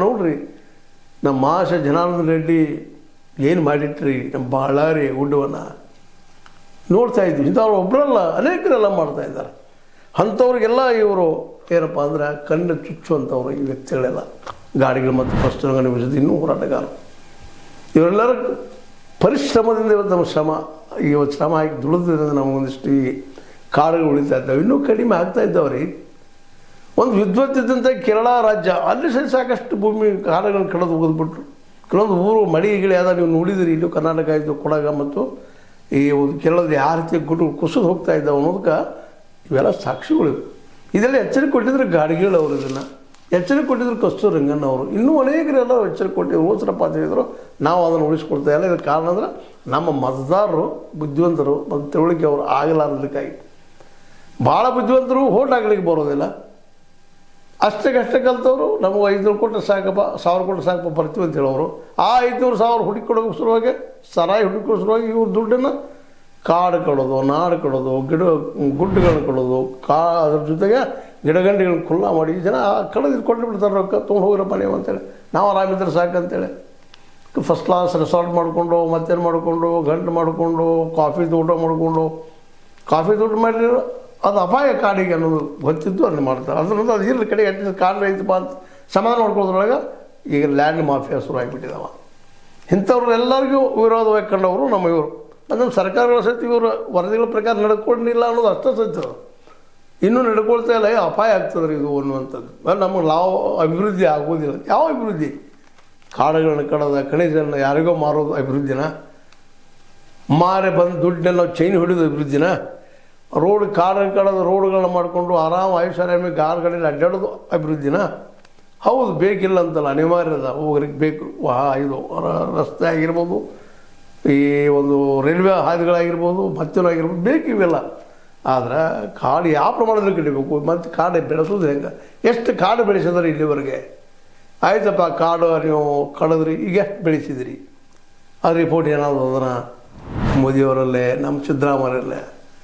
ನೋಡ್ರಿ ನಮ್ಮ ಮಾಷ ಜನಾರ್ದನ ರೆಡ್ಡಿ ಏನು ಮಾಡಿಟ್ರಿ ನಮ್ಮ ಬಳ್ಳಾರಿ ಗುಡ್ಡವನ್ನು ನೋಡ್ತಾ ಇದ್ವಿ. ಇಂಥವ್ರು ಒಬ್ಬರಲ್ಲ ಅನೇಕರೆಲ್ಲ ಮಾಡ್ತಾಯಿದ್ದಾರೆ. ಅಂಥವ್ರಿಗೆಲ್ಲ ಇವರು ಏನಪ್ಪ ಅಂದ್ರೆ ಕಣ್ಣು ಚುಚ್ಚುವಂಥವ್ರು ಈ ವ್ಯಕ್ತಿಗಳೆಲ್ಲ ಗಾಡಿಗಳು ಮತ್ತು ಪಶ್ಚಿಮ ವಿಷಯದ ಇನ್ನೂ ಹೋರಾಟಗಾರರು ಇವರೆಲ್ಲರ ಪರಿಶ್ರಮದಿಂದ ಇವತ್ತು ನಮ್ಮ ಇವತ್ತು ಶ್ರಮ ಆಗಿ ದುಡಿದ್ರಿಂದ ನಮಗೊಂದಿಷ್ಟು ಈ ಕಾಡುಗಳು ಉಳಿತಾ ಇದ್ದಾವೆ, ಇನ್ನೂ ಕಡಿಮೆ ಆಗ್ತಾ ಇದ್ದಾವ್ರಿ. ಒಂದು ವಿದ್ವತ್ತಿದ್ದಂಥ ಕೇರಳ ರಾಜ್ಯ ಅಲ್ಲಿ ಸಾಕಷ್ಟು ಭೂಮಿ ಕಾಡುಗಳನ್ನು ಕಳೆದು ಹೋಗಿದ್ಬಿಟ್ರು. ಕೆಲವೊಂದು ಊರು ಮಡಿ ಗಿಳಿ ಆದ ನೀವು ನೋಡಿದಿರಿ. ಇಲ್ಲೂ ಕರ್ನಾಟಕ ಆಯಿತು ಕೊಡಗ ಮತ್ತು ಈ ಒಂದು ಕೇರಳದ ಯಾವ ರೀತಿ ಗುಡ್ಡು ಕುಸಿದು ಹೋಗ್ತಾ ಇದ್ದಾವೆ ಅನ್ನೋದಕ್ಕೆ ಇವೆಲ್ಲ ಸಾಕ್ಷಿಗಳು. ಇದೆಲ್ಲ ಎಚ್ಚರಿಕೆ ಕೊಟ್ಟಿದ್ರು ಗಾಡಿಗಳು ಅವರು, ಇದನ್ನು ಎಚ್ಚರಿಕೆ ಕೊಟ್ಟಿದ್ರು ಕಸ್ತೂರಿ ರಂಗನ್ ಅವರು, ಇನ್ನೂ ಅನೇಕರೆಲ್ಲ ಎಚ್ಚರಿಕೆ ಕೊಟ್ಟಿದ್ರು. ಓಸರಪ್ಪ ಹೇಳಿದ್ರು ನಾವು ಅದನ್ನು ಉಳಿಸ್ಕೊಡ್ತಾ ಇಲ್ಲ. ಇದಕ್ಕೆ ಕಾರಣ ಅಂದರೆ ನಮ್ಮ ಮತದಾರರು ಬುದ್ಧಿವಂತರು ಮತ್ತು ತಿಳುವಳಿಕೆ ಅವರು ಆಗಲಾರದಕ್ಕಾಗಿ. ಭಾಳ ಬುದ್ಧಿವಂತರು ಹೋಟ್ ಹಾಕ್ಲಿಕ್ಕೆ ಬರೋದಿಲ್ಲ, ಅಷ್ಟಕ್ಕಷ್ಟೇ ಕಲ್ತವರು ನಮಗೆ 500 ಕೊಟ್ಟರೆ ಸಾಕಪ್ಪ 1000 ಕೊಟ್ಟರೆ ಸಾಕಪ್ಪ ಬರ್ತೀವಿ ಅಂತ ಹೇಳೋರು. ಆ 500,000 ಹುಡುಕೊಡೋಕೆ ಶುರುವಾಗಿ ಸರಾಯಿ ಹುಡುಕೋ ಶುರುವಾಗಿ ಇವ್ರ ದುಡ್ಡನ್ನು ಕಾಡು ಕಡೋದು, ನಾಡು ಕಡೋದು, ಗುಡ್ಡಗಳನ್ನು ಕಡೋದು, ಅದ್ರ ಜೊತೆಗೆ ಗಿಡಗಂಡಿಗಳನ್ನ ಖುಲ್ಲಾ ಮಾಡಿ ಜನ ಕಳೆದು ಕೊಟ್ಟು ಬಿಡ್ತಾರೆ. ರೊಕ್ಕ ತೊಗೊಂಡು ಹೋಗಿರಪ್ಪ ನೀವು ಅಂತೇಳಿ, ನಾವು ಆರಾಮಿದ್ರೆ ಸಾಕಂತೇಳಿ ಫಸ್ಟ್ ಕ್ಲಾಸ್ ರೆಸಾರ್ಟ್ ಮಾಡಿಕೊಂಡು ಮತ್ತೇನು ಮಾಡಿಕೊಂಡು ಗಂಟು ಮಾಡಿಕೊಂಡು ಕಾಫಿ ಊಟ ಮಾಡಿಕೊಂಡು ಮಾಡಿದ್ರೆ ಅದು ಅಪಾಯ ಕಾಡಿಗೆ ಅನ್ನೋದು ಗೊತ್ತಿದ್ದು ಅದನ್ನು ಮಾಡ್ತಾರೆ. ಅದರಿಂದ ಅದು ಇರಲಿ ಕಡೆ ಅಟ್ಲೀಸ್ಟ್ ಕಾಡು ರೈತಪ್ಪ ಅಂತ ಸಮಾಧಾನ ಮಾಡ್ಕೊಳ್ಳೋದ್ರೊಳಗೆ ಈಗ ಲ್ಯಾಂಡ್ ಮಾಫಿಯಾ ಶುರು ಆಗಿಬಿಟ್ಟಿದ್ದಾವೆ. ಇಂಥವ್ರೆಲ್ಲರಿಗೂ ವಿರೋಧವಾಗಿ ಕಂಡವರು ನಮ್ಮ ಇವರು. ನಮ್ಮ ಸರ್ಕಾರಗಳ ಸಹಿತ ಇವರು ವರದಿಗಳ ಪ್ರಕಾರ ನಡ್ಕೊಂಡಿಲ್ಲ ಅನ್ನೋದು ಅಷ್ಟೇ ಸತ್ಯ. ಇನ್ನೂ ನಡ್ಕೊಳ್ತಾ ಇಲ್ಲ, ಅಪಾಯ ಆಗ್ತದೆ ರೀ ಇದು ಅನ್ನುವಂಥದ್ದು. ನಮಗೆ ಅಭಿವೃದ್ಧಿ ಆಗೋದಿಲ್ಲ. ಯಾವ ಅಭಿವೃದ್ಧಿ? ಕಾಡುಗಳನ್ನ ಕಡೋದ ಖನಿಜಗಳನ್ನ ಯಾರಿಗೋ ಮಾರೋದು ಅಭಿವೃದ್ಧಿನ? ಮಾರೆ ಬಂದು ದುಡ್ಡನ್ನ ನಾವು ಚೈನ್ ಹಿಡಿದು ಅಭಿವೃದ್ಧಿನ? ಕಾಡನ್ನು ಕಡೋದು ರೋಡ್ಗಳನ್ನ ಮಾಡಿಕೊಂಡು ಆರಾಮ ಆಯುಷ್ಯರಾಮಿ ಗಾರ್ಗಳಲ್ಲಿ ಅಡ್ಡಾಡೋದು ಅಭಿವೃದ್ಧಿನ? ಹೌದು, ಬೇಕಿಲ್ಲ ಅಂತಲ್ಲ, ಅನಿವಾರ್ಯದ ಹೋಗ್ರಿಗೆ ಬೇಕು. ಇದು ರಸ್ತೆ ಆಗಿರ್ಬೋದು, ಈ ಒಂದು ರೈಲ್ವೆ ಹಾದಿಗಳಾಗಿರ್ಬೋದು, ಮತ್ತೇನಾಗಿರ್ಬೋದು, ಬೇಕು ಇವೆಲ್ಲ. ಆದರೆ ಕಾಡು ಯಾವ ಪ್ರಮಾಣದಲ್ಲಿ ಕಡಿಬೇಕು ಮತ್ತು ಕಾಡು ಬೆಳೆಸೋದು ಹೆಂಗೆ? ಎಷ್ಟು ಕಾಡು ಬೆಳೆಸಿದ್ರೆ ಇಲ್ಲಿವರೆಗೆ? ಆಯ್ತಪ್ಪ, ಕಾಡು ನೀವು ಕಳೆದ್ರಿ, ಈಗ ಎಷ್ಟು ಬೆಳೆಸಿದಿರಿ? ಆ ರಿಪೋರ್ಟ್ ಏನಾದರೂ ಅದನ್ನು ಮೋದಿಯವರಲ್ಲೇ ನಮ್ಮ ಸಿದ್ದರಾಮಯ್ಯರಲ್ಲೇ